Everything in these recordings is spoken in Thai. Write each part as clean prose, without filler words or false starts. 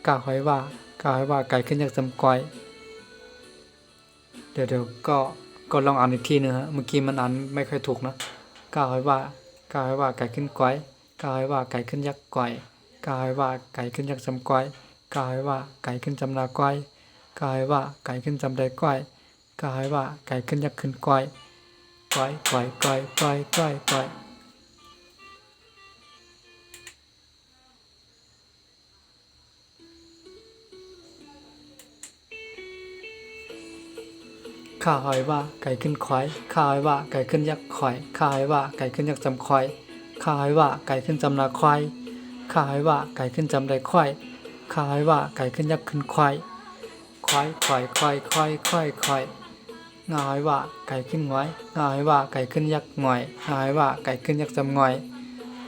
กาหอยว่าไก่ขึ้นยักษ์จำก้อยเดี๋ยวก็ลองอ่านอีกทีนึงฮะเมื่อกี้มันอ่านไม่ค่อยถูกนะกาหอยว่าไก่ขึ้นก้อยกาหอยว่าไก่ขึ้นยักษ์ก้อยกาหอยว่าไก่ขึ้นยักษ์จำก้อยกาหอยว่าไก่ขึ้นจำนาก้อยกาหอยว่าไก่ขึ้นจำได้ก้อยกาหอยว่าไก่ขึ้นยักษ์ขึ้นก้อยก้อยข้าหอยว่าไก่ขึ้นควายข้าหอยว่าไก่ขึ้นยักษ์ควายข้าหอยว่าไก่ขึ้นยักษ์จำควายข้าหอยว่าไก่ขึ้นจำนาควายข้าหอยว่าไก่ขึ้นจำได้ควายข้าหอยว่าไก่ขึ้นยักษ์ขึ้นควายควายงาหอยว่าไก่ขึ้นงอยงาหอยว่าไก่ขึ้นยักษ์งอยงาหอยว่าไก่ขึ้นยักษ์จำงอย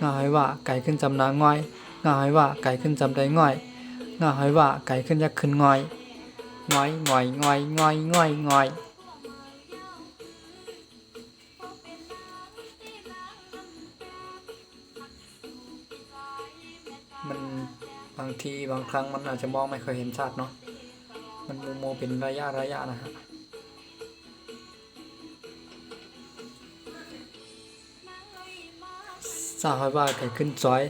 งาหอยว่าไก่ขึ้นจำนางอยงาหอยว่าไก่ขึ้นจำได้งอยงาหอยว่าไก่ขึ้นยักษ์ขึ้นงอยงอยมันบางทีบางครั้งมันอาจจะมองไม่ค่อยเห็นชัดเนาะมันโมเป็นระยะนะฮะสาหอยว่าไก่ขึ้นจอย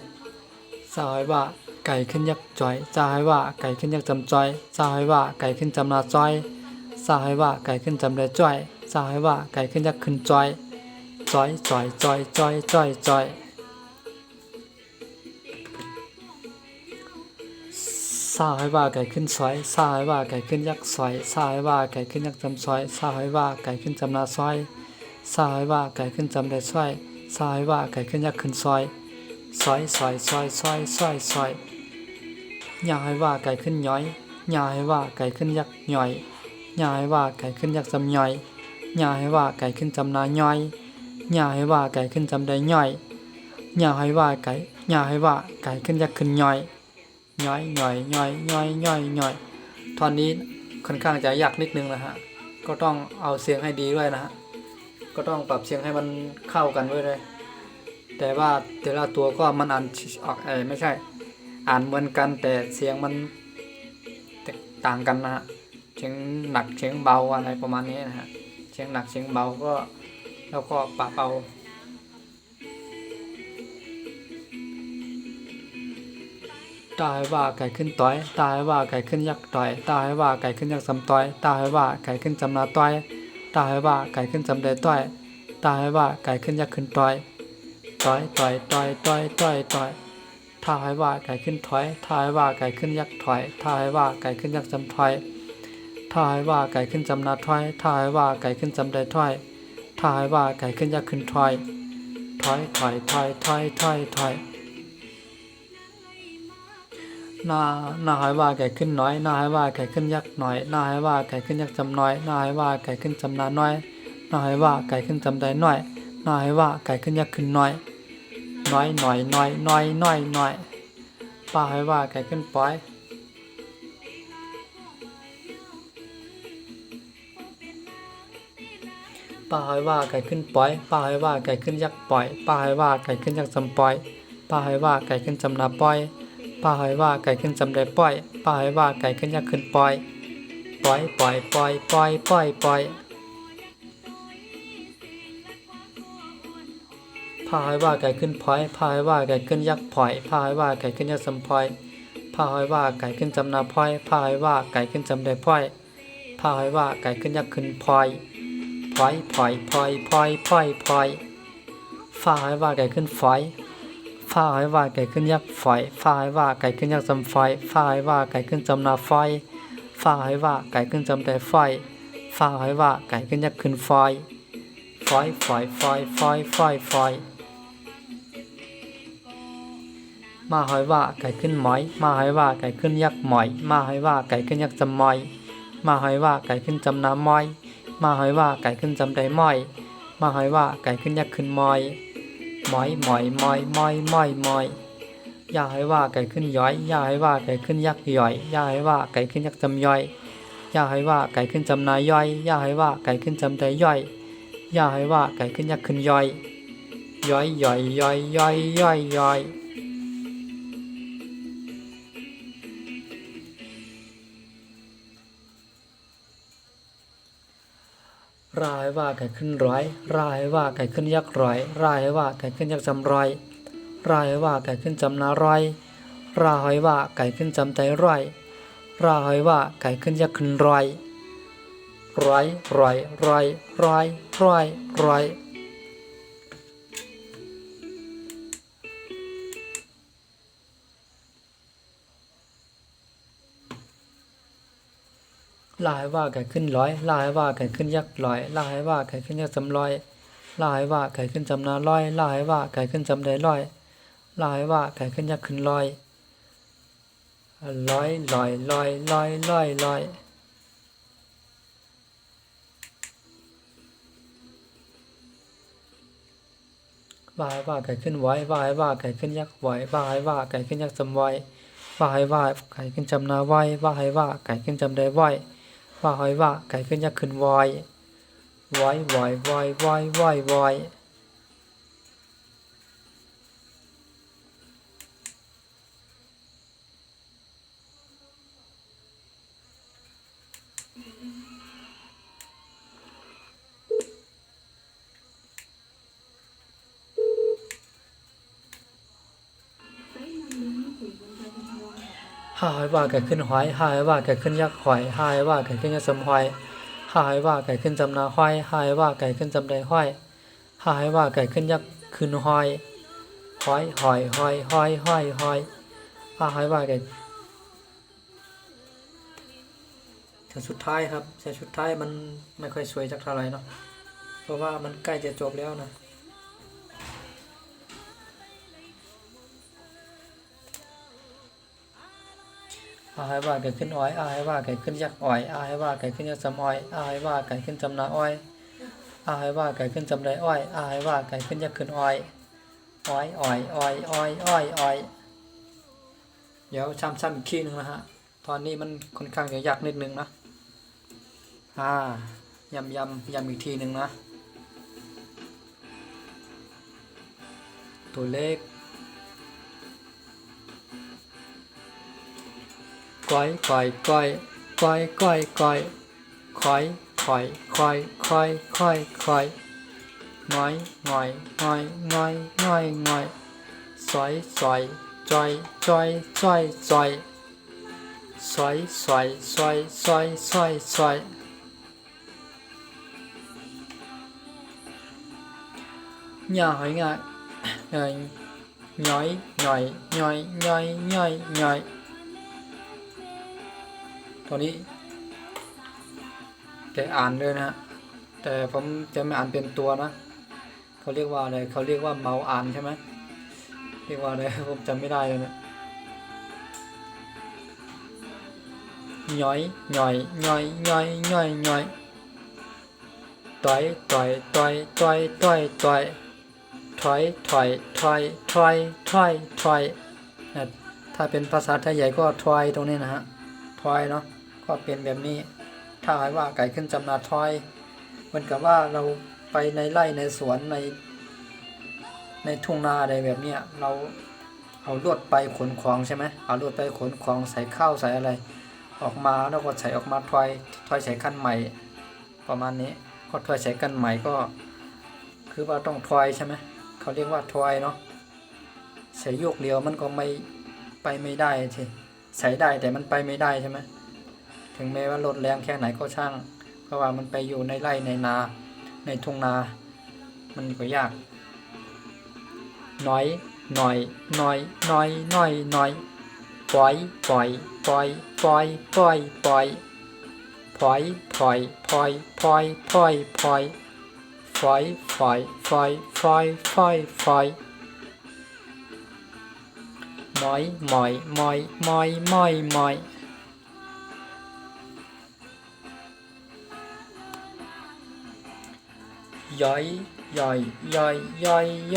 สาหอยว่าไก่ขึ้นยักษ์จอยสาหอยว่าไก่ขึ้นยักษ์จำจอยสาหอยว่าไก่ขึ้นจำนาจอยสาหอยว่าไก่ขึ้นจำได้จอยสาหอยว่าไก่ขึ้นยักษ์ขึ้นจอยสาหอยว่าไก่ขึ้นซอยสาหอยว่าไก่ขึ้นยักษ์ซอยสาหอยว่าไก่ขึ้นยักษ์จำซอยสาหอยว่าไก่ขึ้นจำนาซอยสาหอยว่าไก่ขึ้นจำได้ซอยสาหอยว่าไก่ขึ้นยักษ์ขึ้นซอยยาหอยว่าไก่ขึ้นย้อยยาหอยว่าไก่ขึ้นยักษ์ย่อยยาหอยว่าไก่ขึ้นยักษ์จำย่อยยาหอยว่าไก่ขึ้นจำนาย่อยยาหอยว่าไก่ขึ้นจำได้ย่อยยาหอยว่าไก่ขึ้นยักษ์ขึ้นย่อยตอนนี้ค่อนข้างจะยากนิดนึงนะฮะก็ต้องเอาเสียงให้ดีด้วยนะฮะก็ต้องปรับเสียงให้มันเข้ากันด้วยเลยแต่ว่าแต่ละตัวก็มันอ่านออกไม่ใช่อ่านเหมือนกันแต่เสียงมันแตกต่างกันนะฮะเสียงหนักเสียงเบาอะไรประมาณนี้นะฮะเสียงหนักเสียงเบาก็แล้วก็ปรับเอาตาให้ว่าไก่ขึ้นต้อยตาให้ว่าไก่ขึ้นยักษ์ต้อยตาให้ว่าไก่ขึ้นยักษ์สำต้อยตาให้ว่าไก่ขึ้นจำนาต้อยตาให้ว่าไก่ขึ้นจำได้ต้อยตาให้ว่าไก่ขึ้นยักษ์ขึ้นต้อยถ้าให้ว่าไก่ขึ้นถอยถ้าให้ว่าไก่ขึ้นยักษ์ถอยถ้าให้ว่าไก่ขึ้นยักษ์จำถอยถ้าให้ว่าไก่ขึ้นจำนาถอยถ้าให้ว่าไก่ขึ้นจำได้ถอยถ้าให้ว่าไก่ขึ้นยักษ์ขึ้นถอยหน้าให้ว่าไก่ขึ้นน้อยหน้าให้ว่าไก่ขึ้นยักษ์น้อยหน้าให้ว่าไก่ขึ้นยักษ์จำน้อยหน้าให้ว่าไก่ขึ้นจำนาน้อยหน้าให้ว่าไก่ขึ้นจำได้น้อยหน้าให้ว่าไก่ขึ้นยักษ์ขึ้นน้อยป้าให้ว่าไก่ขึ้นปอยป้าให้ว่าไก่ขึ้นปอยป้าให้ว่าไก่ขึ้นยักษ์ปอยป้าให้ว่าไก่ขึ้นยักษ์จำปอยป้าให้ว่าไก่ขึ้นจำนาปอยป้าให้ว่าไก่ขึ้นจำได้ปอยป้าให้ว่าไก่ขึ้นยักษ์ขึ้นปอยป้าให้ว่าไก่ขึ้นพอยพาให้ว่าไก่ขึ้นยักษ์พอยพาให้ว่าไก่ขึ้นยักษ์สำพอยพาให้ว่าไก่ขึ้นจำนาพอยพาให้ว่าไก่ขึ้นจำได้พอยพาให้ว่าไก่ขึ้นยักษ์ขึ้นพอยฟาให้ว่าไก่ขึ้นฝอยฟาให้ว่าไก่ขึ้นยักษ์ฝอยฟาให้ว่าไก่ขึ้นยักษ์จำฝอยฟาให้ว่าไก่ขึ้นจำนาฝอยฟาให้ว่าไก่ขึ้นจำได้ฝอยฟาให้ว่าไก่ขึ้นยักษ์ขึ้นฝอยมาให้ว่าไก่ขึ้นหมอยมาให้ว่าไก่ขึ้นยักษ์หมอยมาให้ว่าไก่ขึ้นยักษ์จำมอยมาให้ว่าไก่ขึ้นจำนามอยมาให้ว่าไก่ขึ้นจำได้มอยมาให้ว่าไก่ขึ้นยักษ์ขึ้นมอยอย่าให้ว่าไก่ขึ้นย้อยอย่าให้ว่าไก่ขึ้นยักษ์ย่อยอย่าให้ว่าไก่ขึ้นยักษ์จำย่อยอย่าให้ว่าไก่ขึ้นจำนาย่อยอย่าให้ว่าไก่ขึ้นจำได้ย่อยอย่าให้ว่าไก่ขึ้นยักษ์ขึ้นย่อย รายว่าไก่ขึ้นร้อยรายว่าไก่ขึ้นยักษ์ร้อยรายว่าไก่ขึ้นยักษ์จำร้อยรายว่าไก่ขึ้นจำนาร้อยรายว่าไก่ขึ้นจำใจร้อยรายว่าไก่ขึ้นยักษ์ขึ้นร้อยร้อยร้อยร้อยร้อยร้อยร้อยลายว่าไก่ขึ้นร้อยลายว่าไก่ขึ้นยักษ์ร้อยลายว่าไก่ขึ้นยักษ์จำร้อยลายว่าไก่ขึ้นจำนาร้อยลายว่าไก่ขึ้นจำได้ร้อยลายว่าไก่ขึ้นยักษ์ขึ้นร้อยร้อยร้อยร้อยร้อยร้อยร้อยวายว่าไก่ขึ้นไว้วายว่าไก่ขึ้นยักษ์ไว้วายว่าไก่ขึ้นยักษ์จำไว้วายว่าไก่ขึ้นจำนาไว้วายว่าไก่ขึ้นจำได้ไว้วายว่าไก่ขึ้นยักษ์ขึ้นไว้ไว้ไว้ไว้ไว้ไว้ไว้หายว่าไก่ขึ้นหอยหายว่าไก่ขึ้นยักษ์หอยหายว่าไก่ขึ้นยักษ์สมหอยหายว่าไก่ขึ้นจำนาห้อยหายว่าไก่ขึ้นจำได้ห้อยหายว่าไก่ขึ้นยักษ์ขึ้นหอยหอยหอยหอยหอยหอยหอยหายว่าไก่เส้นสุดท้ายครับเส้นสุดท้ายมันไม่ค่อยสวยจักเท่าไหร่เนาะเพราะว่ามันใกล้จะจบแล้วนะอายว่าไก่ขึ้นอ้อยอายว่าไก่ขึ้นยักษ์อ้อยอายว่าไก่ขึ้นยักษ์สำอ้อยอายว่าไก่ขึ้นจำนาอ้อยอายว่าไก่ขึ้นจำได้อ้อยอายว่าไก่ขึ้นยักษ์ขึ้นอ้อยอ้อยอ้อยอ้อยอ้อยอ้อยอ้อยเดี๋ยวซ้ำอีกทีหนึ่งนะฮะตอนนี้มันค่อนข้างจะยากนิดนึงนะย้ำอีกทีหนึ่งนะตัวเลขก้อยก้อยก้อยก้อยก้อยก้อยค่อยค่อยค่อยค่อยค่อยค่อยง่อยง่อยง่อยง่อยง่อยง่อยซอยซอยจอยจอยจอยจอยซอยซอยซอยซอยซอยซอยnhà hỏi ngại nhói nhói nhói nhói nhói nhói ตัวนี้แต่อ่านเลยนะฮะแต่ผมจะไม่อ่านเป็นตัวนะเขาเรียกว่าอะไรเขาเรียกว่าเมาอ่านใช่ไหมเรียกว่าอะไรผมจำไม่ได้เลยนะย้อยย้อยย้อยย้อยย้อยย้อยต่อยต่อยต่อยต่อยต่อยต่อยถอยถอยถอยถอยถอยถอยถ้าเป็นภาษาไทยใหญ่ก็ถอยตรงนี้นะฮะถอยเนาะก็เป็นแบบนี้ถ้าหมายว่าไก่ขึ้นจำนาถอยเหมือนกับว่าเราไปในไร่ในสวนในทุ่งนาอะไรแบบนี้เราเอาลวดไปขนของใช่ไหมเอาลวดไปขนของใส่ข้าวใส่อะไรออกมาแล้วก็ใส่ออกมาถอยใส่คันใหม่ประมาณนี้ก็ถอยใส่คันใหม่ก็คือว่าต้องถอยใช่ไหมเขาเรียกว่าถอยเนาะใส่โยกเดียวมันก็ไม่ไปไม่ได้ใช่ใส่ได้แต่มันไปไม่ได้ใช่ไหมถึงแม้ว่ารถแรงแค่ไหนก็ช่างเพราะว่ามันไปอยู่ในไร่ในนาในทุ่งนามันก็ยากน้อยหน่อยน้อยน้อยน้อยน้อยปล่อยปล่อยปล่อยปล่อยปล่อยปล่อยปล่อยปล่อยปล่อยปล่อยปล่อยปล่อยปล่อยปล่อยปล่อยปล่อยปล่อยปล่อยมอยมอยมอยมอยมอยมอยย่อยย่อยย่อยย่อยย่อย